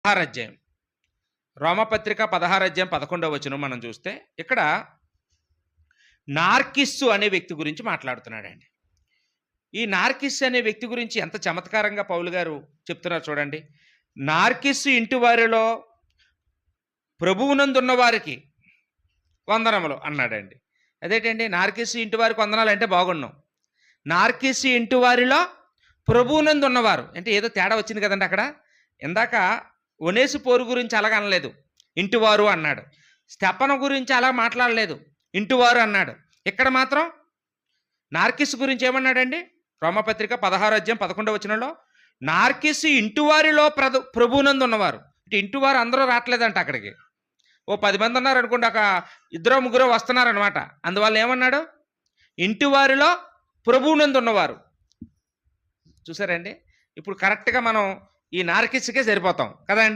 16 అధ్యాయం. రోమపత్రిక 16 అధ్యాయం 11వ వచనం మనం చూస్తే, ఇక్కడ నార్కిస్సు అనే వ్యక్తి గురించి మాట్లాడుతున్నాడండి. ఈ నార్కిస్సు అనే వ్యక్తి గురించి ఎంత చమత్కారంగా పౌలు గారు చెప్తున్నారు చూడండి. నార్కిస్సు ఇంటి వారిలో ప్రభువునందున్న వారికి వందనములు అన్నాడండి. అదేంటండి, నార్కిస్సు ఇంటి వారికి వందనాలు అంటే బాగున్నాం. నార్కిస్సు ఇంటి వారిలో ప్రభువునందు ఉన్నవారు అంటే ఏదో తేడా వచ్చింది కదండి అక్కడ. ఇందాక ఒనేసిపోరు గురించి అలాగ అనలేదు, ఇంటివారు అన్నాడు. స్తెఫను గురించి అలా మాట్లాడలేదు, ఇంటివారు అన్నాడు. ఇక్కడ మాత్రం నార్కిస్సు గురించి ఏమన్నాడండి? రోమపత్రిక 16 అధ్యాయం 11వ వచనంలో నార్కిస్సు ఇంటివారిలో ప్రభువునందు ఉన్నవారు. అంటే ఇంటివారు అందరూ రావట్లేదంట అక్కడికి. ఓ 10 మంది ఉన్నారు అనుకోండి, ఒక ఇద్దరో ముగ్గురో వస్తున్నారనమాట. అందువల్ల ఏమన్నాడు? ఇంటివారిలో ప్రభువునందు ఉన్నవారు. చూసారండి, ఇప్పుడు కరెక్ట్గా మనం ఈ నార్కిస్సుకే సరిపోతాం కదా అండి.